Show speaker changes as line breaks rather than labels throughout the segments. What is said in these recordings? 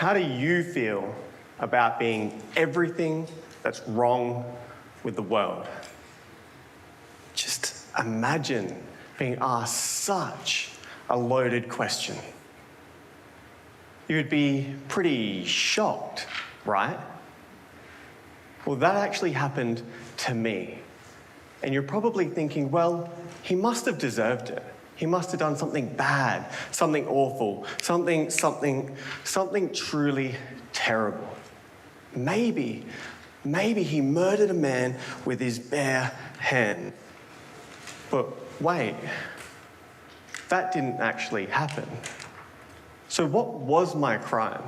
How do you feel about being everything that's wrong with the world? Just imagine being asked such a loaded question. You'd be pretty shocked, right? Well, that actually happened to me. And you're probably thinking, well, he must have deserved it. He must have done something bad, something awful, something truly terrible. Maybe he murdered a man with his bare hand. But wait, that didn't actually happen. So what was my crime?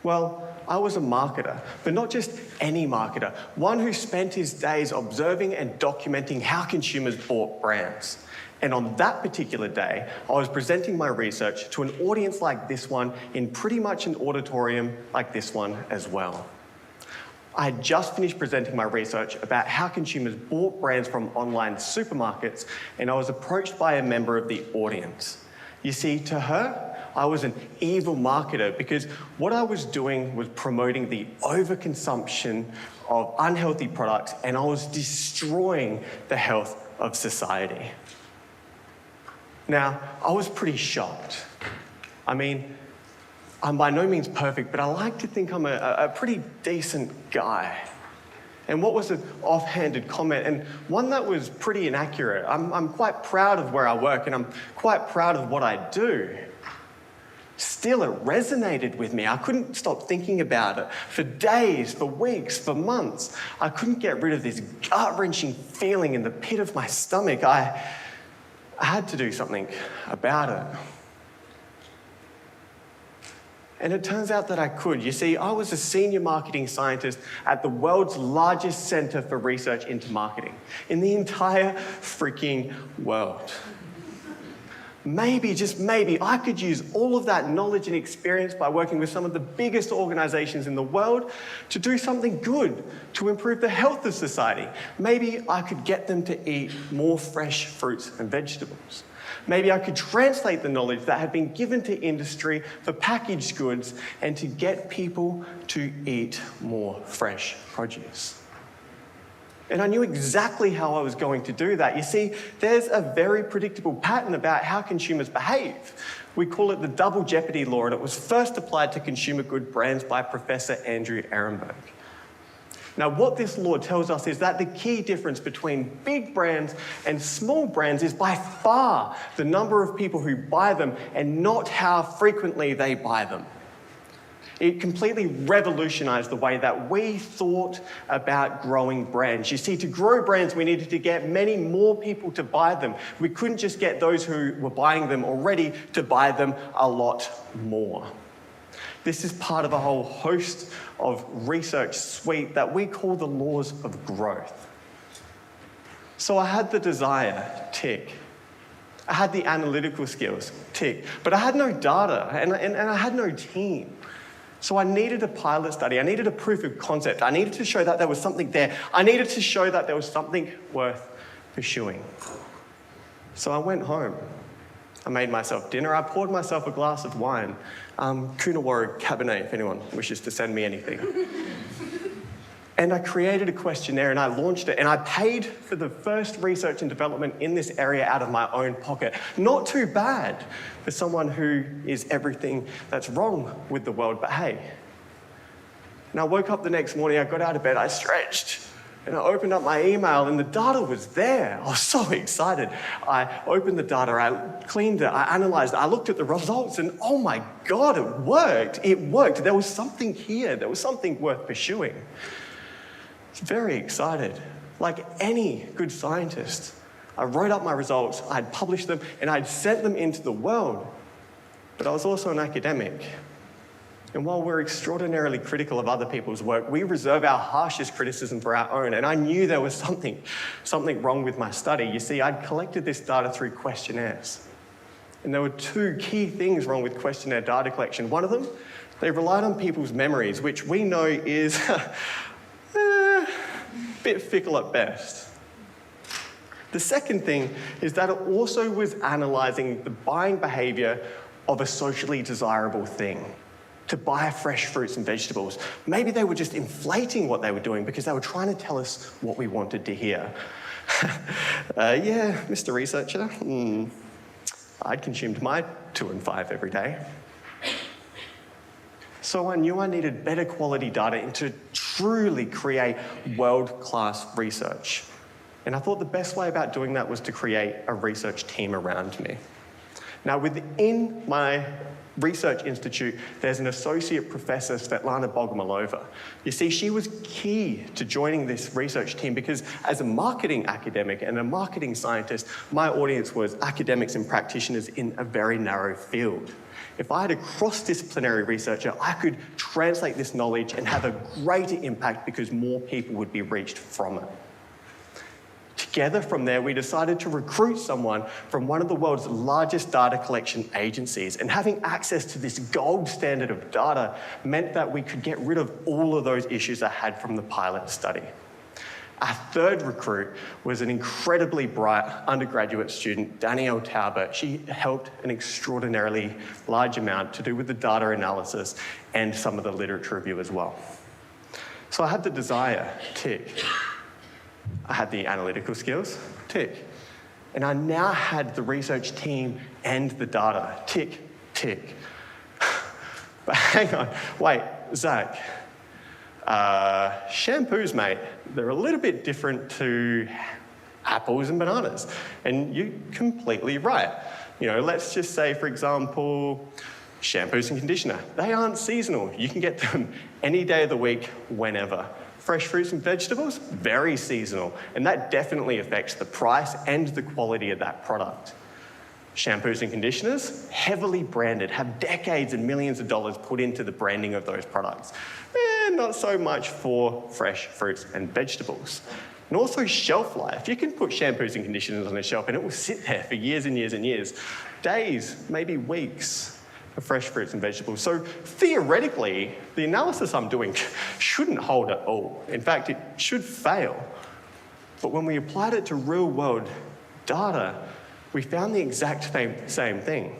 Well, I was a marketer, but not just any marketer, one who spent his days observing and documenting how consumers bought brands. And on that particular day, I was presenting my research to an audience like this one in pretty much an auditorium like this one as well. I had just finished presenting my research about how consumers bought brands from online supermarkets, and I was approached by a member of the audience. You see, to her, I was an evil marketer because what I was doing was promoting the overconsumption of unhealthy products, and I was destroying the health of society. Now, I was pretty shocked. I mean, I'm by no means perfect, but I like to think I'm a pretty decent guy. And what was an offhanded comment, and one that was pretty inaccurate. I'm quite proud of where I work, and I'm quite proud of what I do. Still, it resonated with me. I couldn't stop thinking about it for days, for weeks, for months. I couldn't get rid of this gut-wrenching feeling in the pit of my stomach. I had to do something about it. And it turns out that I could. You see, I was a senior marketing scientist at the world's largest center for research into marketing in the entire freaking world. Maybe, just maybe, I could use all of that knowledge and experience by working with some of the biggest organizations in the world to do something good, to improve the health of society. Maybe I could get them to eat more fresh fruits and vegetables. Maybe I could translate the knowledge that had been given to industry for packaged goods and to get people to eat more fresh produce. And I knew exactly how I was going to do that. You see, there's a very predictable pattern about how consumers behave. We call it the double jeopardy law, and it was first applied to consumer good brands by Professor Andrew Ehrenberg. Now, what this law tells us is that the key difference between big brands and small brands is by far the number of people who buy them and not how frequently they buy them. It completely revolutionized the way that we thought about growing brands. You see, to grow brands, we needed to get many more people to buy them. We couldn't just get those who were buying them already to buy them a lot more. This is part of a whole host of research suite that we call the laws of growth. So I had the desire, tick. I had the analytical skills, tick. But I had no data, and I had no team. So I needed a pilot study. I needed a proof of concept. I needed to show that there was something there. I needed to show that there was something worth pursuing. So I went home. I made myself dinner. I poured myself a glass of wine. Coonawarra Cabernet, if anyone wishes to send me anything. And I created a questionnaire and I launched it, and I paid for the first research and development in this area out of my own pocket. Not too bad for someone who is everything that's wrong with the world, but hey. And I woke up the next morning, I got out of bed, I stretched, and I opened up my email and the data was there. I was so excited. I opened the data, I cleaned it, I analyzed it, I looked at the results, and oh my God, it worked. It worked. There was something here. There was something worth pursuing. I was very excited. Like any good scientist, I wrote up my results, I'd published them, and I'd sent them into the world. But I was also an academic. And while we're extraordinarily critical of other people's work, we reserve our harshest criticism for our own. And I knew there was something wrong with my study. You see, I'd collected this data through questionnaires. And there were two key things wrong with questionnaire data collection. One of them, they relied on people's memories, which we know is a bit fickle at best. The second thing is that it also was analysing the buying behaviour of a socially desirable thing. to buy fresh fruits and vegetables. Maybe they were just inflating what they were doing because they were trying to tell us what we wanted to hear. Yeah, Mr. Researcher, I'd consumed my 2 and 5 every day. So I knew I needed better quality data and to truly create world-class research. And I thought the best way about doing that was to create a research team around me. Now, within my research institute, there's an associate professor, Svetlana Bogomolova. You see, she was key to joining this research team because as a marketing academic and a marketing scientist, my audience was academics and practitioners in a very narrow field. If I had a cross-disciplinary researcher, I could translate this knowledge and have a greater impact because more people would be reached from it. Together from there, we decided to recruit someone from one of the world's largest data collection agencies. And having access to this gold standard of data meant that we could get rid of all of those issues I had from the pilot study. Our third recruit was an incredibly bright undergraduate student, Danielle Taubert. She helped an extraordinarily large amount to do with the data analysis and some of the literature review as well. So I had the desire, tick. I had the analytical skills, tick. And I now had the research team and the data, tick, tick. But hang on, wait, Zach. Shampoos, mate, they're a little bit different to apples and bananas. And you're completely right. You know, let's just say, for example, shampoos and conditioner. They aren't seasonal. You can get them any day of the week, whenever. Fresh fruits and vegetables, very seasonal. And that definitely affects the price and the quality of that product. Shampoos and conditioners, heavily branded, have decades and millions of dollars put into the branding of those products. Not so much for fresh fruits and vegetables. And also shelf life. You can put shampoos and conditioners on a shelf and it will sit there for years and years and years. Days, maybe weeks for fresh fruits and vegetables. So theoretically, the analysis I'm doing shouldn't hold at all. In fact, it should fail. But when we applied it to real-world data, we found the exact same thing.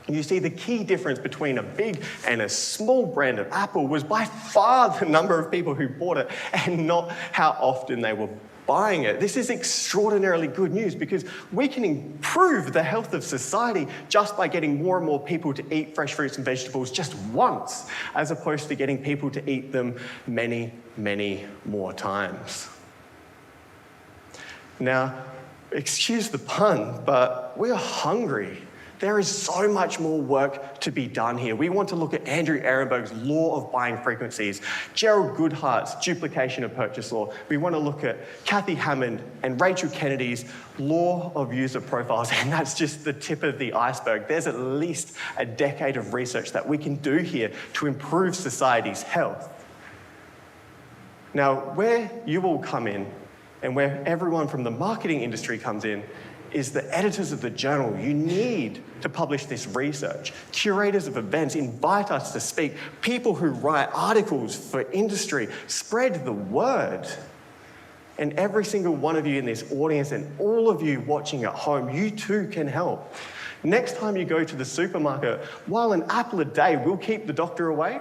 You see, the key difference between a big and a small brand of apple was by far the number of people who bought it and not how often they were buying it. This is extraordinarily good news because we can improve the health of society just by getting more and more people to eat fresh fruits and vegetables just once, as opposed to getting people to eat them many, many more times. Now, excuse the pun, but we're hungry. There is so much more work to be done here. We want to look at Andrew Ehrenberg's law of buying frequencies, Gerald Goodhart's duplication of purchase law. We want to look at Kathy Hammond and Rachel Kennedy's law of user profiles, and that's just the tip of the iceberg. There's at least a decade of research that we can do here to improve society's health. Now, where you all come in, and where everyone from the marketing industry comes in, is the editors of the journal. You need to publish this research. Curators of events invite us to speak. People who write articles for industry, spread the word. And every single one of you in this audience and all of you watching at home, you too can help. Next time you go to the supermarket, while an apple a day will keep the doctor away,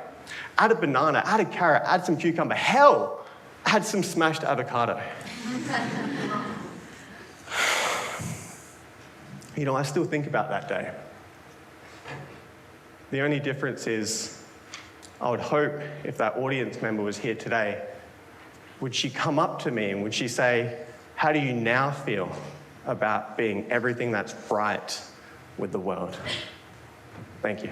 add a banana, add a carrot, add some cucumber. Hell, add some smashed avocado. You know, I still think about that day. The only difference is, I would hope if that audience member was here today, would she come up to me and would she say, how do you now feel about being everything that's bright with the world? Thank you.